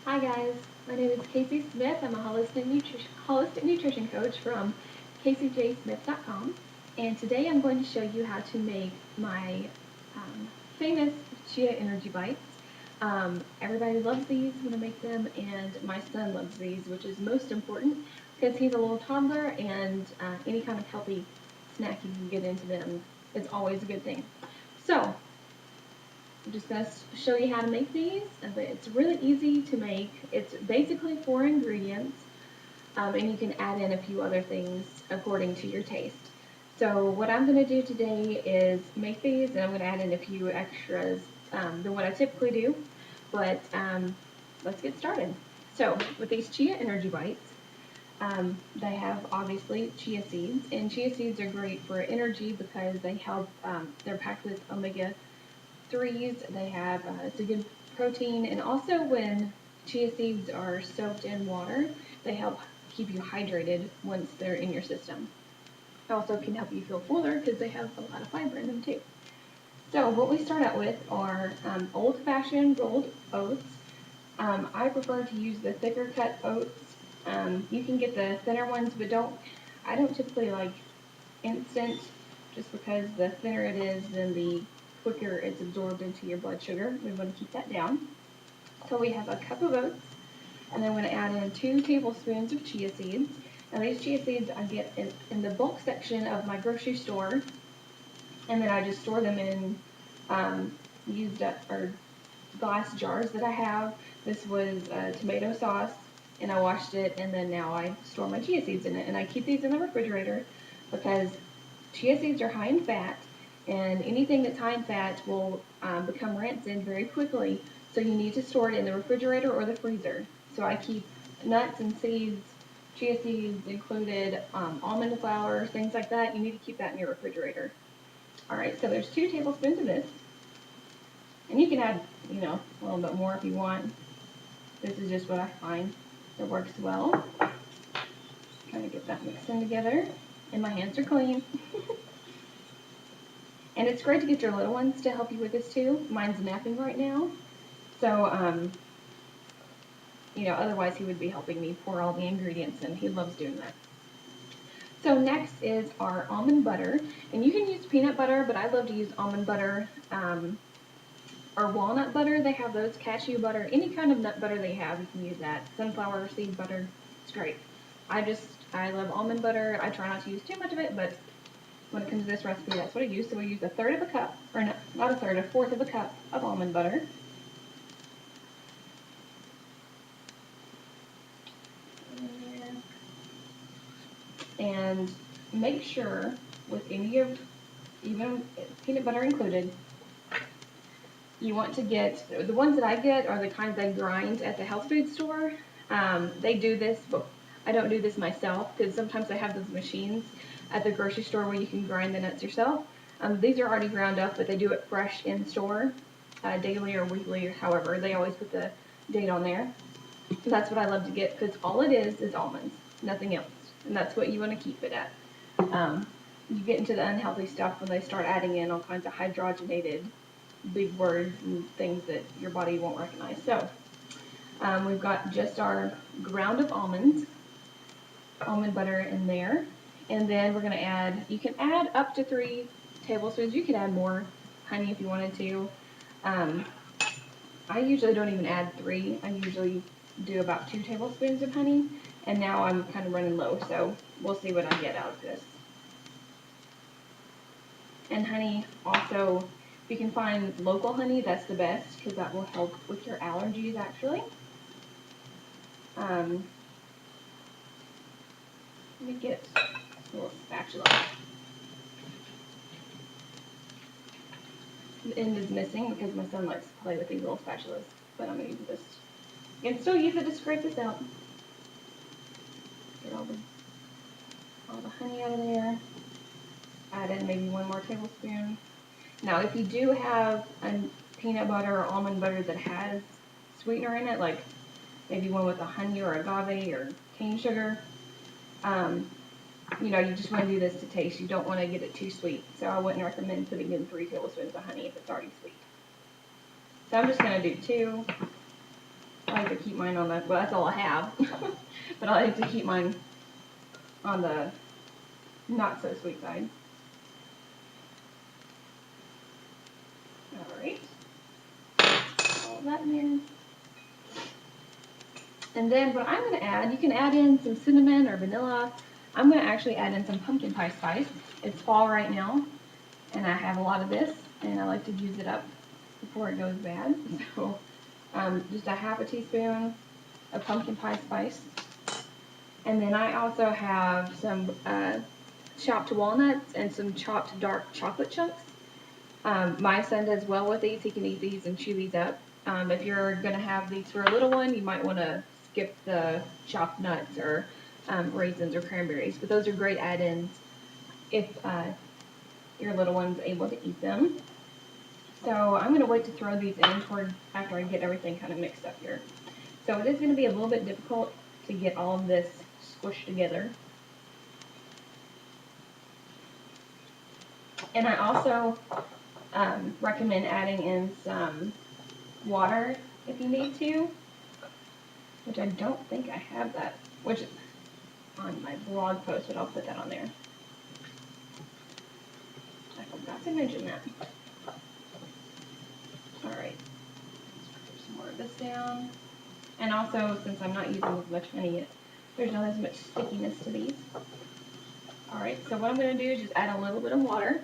Hi guys, my name is Kasey Smith. I'm a holistic nutrition coach from KaseyJSmith.com, and today I'm going to show you how to make my famous Chia Energy Bites. Everybody loves these when I make them, and my son loves these, which is most important because he's a little toddler, and any kind of healthy snack you can get into them is always a good thing. So I'm just going to show you how to make these. It's really easy to make. It's basically 4 ingredients, and you can add in a few other things according to your taste. So what I'm going to do today is make these, and I'm going to add in a few extras than what I typically do. But let's get started. So with these Chia Energy Bites, they have obviously chia seeds, and chia seeds are great for energy because they help. They're packed with omega-3s. They have it's a good protein, and also when chia seeds are soaked in water, they help keep you hydrated once they're in your system. It also can help you feel fuller because they have a lot of fiber in them too. So what we start out with are old-fashioned rolled oats. I prefer to use the thicker cut oats. You can get the thinner ones, but I don't typically like instant just because the thinner it is, then the quicker it's absorbed into your blood sugar. We want to keep that down. So we have a cup of oats, and then I'm going to add in 2 tablespoons of chia seeds. Now these chia seeds I get in the bulk section of my grocery store, and then I just store them in used up or glass jars that I have. This was tomato sauce, and I washed it, and then now I store my chia seeds in it, and I keep these in the refrigerator because chia seeds are high in fat, and anything that's high in fat will become rancid very quickly. So you need to store it in the refrigerator or the freezer. So I keep nuts and seeds, chia seeds included, almond flour, things like that. You need to keep that in your refrigerator. All right, so there's 2 tablespoons of this, and you can add, a little bit more if you want. This is just what I find that works well. Trying to get that mixed in together, and my hands are clean. And it's great to get your little ones to help you with this too. Mine's napping right now, so otherwise he would be helping me pour all the ingredients in. He loves doing that. So next is our almond butter, and you can use peanut butter, but I love to use almond butter or walnut butter. They have those, cashew butter, any kind of nut butter they have, you can use that. Sunflower seed butter, it's great. I love almond butter. I try not to use too much of it, but when it comes to this recipe, that's what I use. So we use 1/3 of a cup, or no, not 1/3, 1/4 of a cup of almond butter. And make sure with any of, even peanut butter included, you want to get, the ones that I get are the kinds they grind at the health food store. They do this, but I don't do this myself because sometimes they have those machines at the grocery store where you can grind the nuts yourself. These are already ground up, but they do it fresh in store, daily or weekly, or however. They always put the date on there. That's what I love to get because all it is almonds, nothing else. And that's what you want to keep it at. You get into the unhealthy stuff when they start adding in all kinds of hydrogenated big words and things that your body won't recognize. So we've got just our ground of almonds, almond butter in there. And then we're going to add, you can add up to 3 tablespoons. You could add more honey if you wanted to. I usually don't even add 3. I usually do about 2 tablespoons of honey. And now I'm kind of running low, so we'll see what I get out of this. And honey also, if you can find local honey, that's the best because that will help with your allergies actually. Let me get a little spatula. The end is missing because my son likes to play with these little spatulas, but I'm going to use this. You can still use it to scrape this out. Get all the honey out of there. Add in maybe 1 more tablespoon. Now, if you do have a peanut butter or almond butter that has sweetener in it, like maybe one with a honey or agave or cane sugar, you just want to do this to taste. You don't want to get it too sweet. So I wouldn't recommend putting in 3 tablespoons of honey if it's already sweet. So I'm just going to do 2. I like to keep mine on the, well, that's all I have. But I like to keep mine on the not so sweet side. Alright. All that in there. And then what I'm going to add, you can add in some cinnamon or vanilla. I'm going to actually add in some pumpkin pie spice. It's fall right now, and I have a lot of this, and I like to use it up before it goes bad. So just a half a teaspoon of pumpkin pie spice. And then I also have some chopped walnuts and some chopped dark chocolate chunks. My son does well with these. He can eat these and chew these up. If you're going to have these for a little one, you might want to skip the chopped nuts or raisins or cranberries. But those are great add-ins if your little one's able to eat them. So I'm going to wait to throw these in after I get everything kind of mixed up here. So it is going to be a little bit difficult to get all of this squished together. And I also recommend adding in some water if you need to, which I don't think I have that, which is on my blog post, but I'll put that on there. I forgot to mention that. Alright, put some more of this down. And also, since I'm not using as much honey, there's not as much stickiness to these. Alright, so what I'm going to do is just add a little bit of water.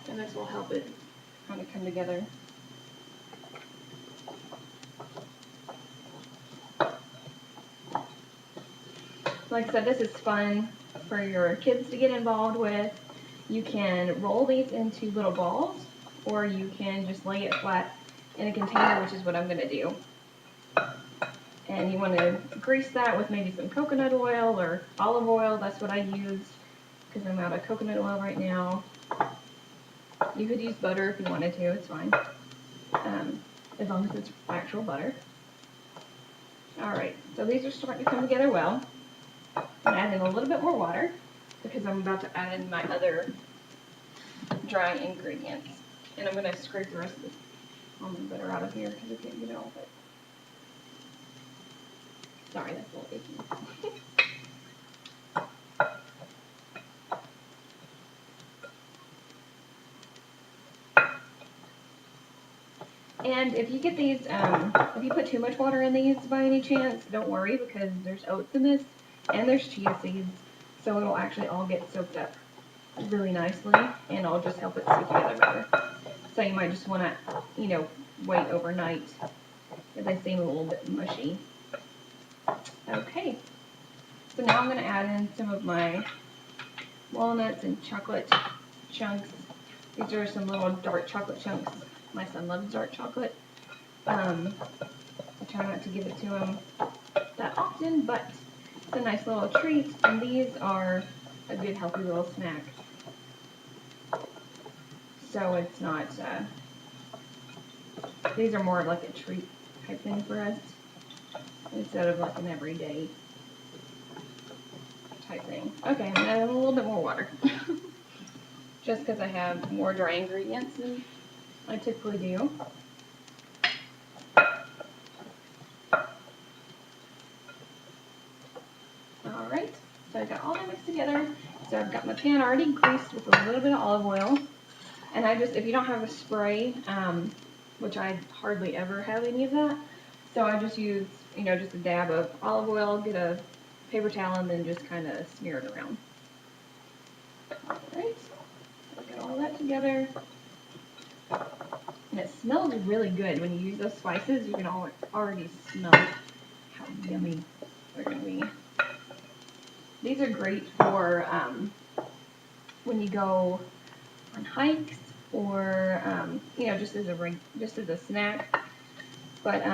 And this will help it kind of come together. Like I said, this is fun for your kids to get involved with. You can roll these into little balls, or you can just lay it flat in a container, which is what I'm going to do. And you want to grease that with maybe some coconut oil or olive oil. That's what I use because I'm out of coconut oil right now. You could use butter if you wanted to, it's fine. As long as it's actual butter. Alright, so these are starting to come together well. I'm adding a little bit more water because I'm about to add in my other dry ingredients. And I'm going to scrape the rest of this almond butter out of here because I can't get it all of it. Sorry, that's a little icky. And if you get these, if you put too much water in these by any chance, don't worry because there's oats in this and there's chia seeds, so it'll actually all get soaked up really nicely and it'll just help it stick together better. So you might just want to, wait overnight if they seem a little bit mushy. Okay, so now I'm going to add in some of my walnuts and chocolate chunks. These are some little dark chocolate chunks. My son loves dark chocolate. I try not to give it to him that often, but it's a nice little treat, and these are a good healthy little snack. So it's not, these are more like a treat type thing for us, instead of like an everyday type thing. Okay, I'm going to add a little bit more water. Just because I have more dry ingredients than I typically do. Alright, so I've got all that mixed together. So I've got my pan already greased with a little bit of olive oil. And if you don't have a spray, which I hardly ever have any of that, so I just use, just a dab of olive oil, get a paper towel, and then just kind of smear it around. Alright, so I've got all that together. And it smells really good. When you use those spices, you can already smell how yummy they're going to be. These are great for when you go on hikes or just as a snack. But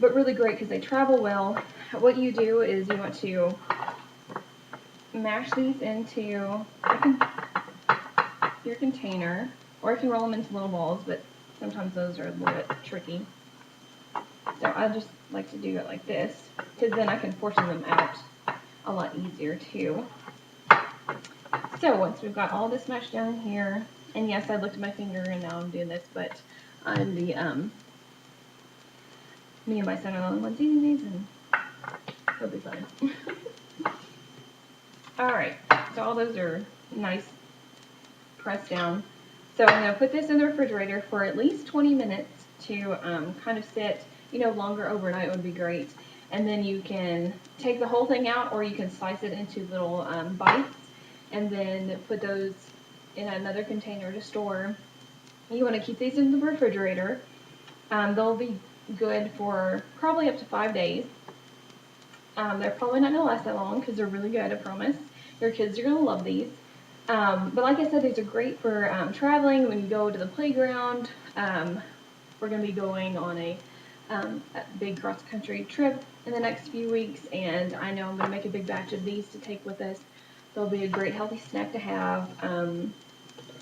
really great because they travel well. What you do is you want to mash these into your container, or you can roll them into little balls, but sometimes those are a little bit tricky. So I just like to do it like this, because then I can portion them out a lot easier too. So once we've got all this mashed down here, and yes, I looked at my finger and now I'm doing this, but I'm the, me and my son are the only ones eating these, and it'll be fun. Alright, so all those are nice pressed down. So I'm going to put this in the refrigerator for at least 20 minutes to kind of sit, longer overnight would be great. And then you can take the whole thing out, or you can slice it into little bites and then put those in another container to store. You want to keep these in the refrigerator. They'll be good for probably up to 5 days. They're probably not going to last that long because they're really good, I promise. Your kids are going to love these. But like I said, these are great for traveling when you go to the playground. We're going to be going on a big cross-country trip in the next few weeks, and I know I'm going to make a big batch of these to take with us. They'll be a great healthy snack to have.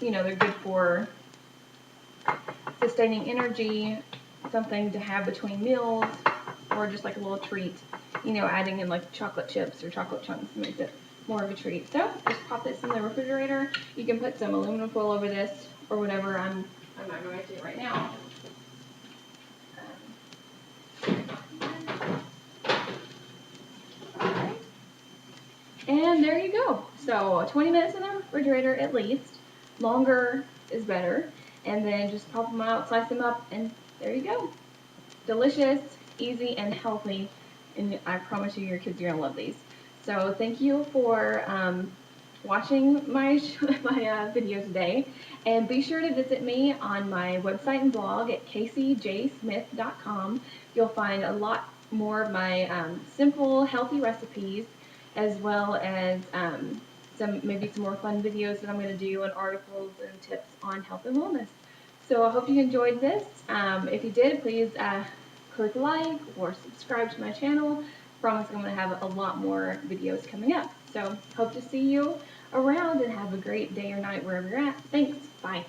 They're good for sustaining energy, something to have between meals, or just like a little treat. Adding in like chocolate chips or chocolate chunks makes it more of a treat. So just pop this in the refrigerator. You can put some aluminum foil over this or whatever. I'm not going to do it right now. Alright. And there you go. So 20 minutes in the refrigerator at least. Longer is better. And then just pop them out, slice them up, and there you go. Delicious, easy, and healthy. And I promise you, your kids are going to love these. So thank you for watching my video today. And be sure to visit me on my website and blog at kaseyjsmith.com. You'll find a lot more of my simple, healthy recipes, as well as maybe some more fun videos that I'm going to do, and articles and tips on health and wellness. So I hope you enjoyed this. If you did, please click like or subscribe to my channel. I promise I'm going to have a lot more videos coming up. So hope to see you around, and have a great day or night wherever you're at. Thanks. Bye.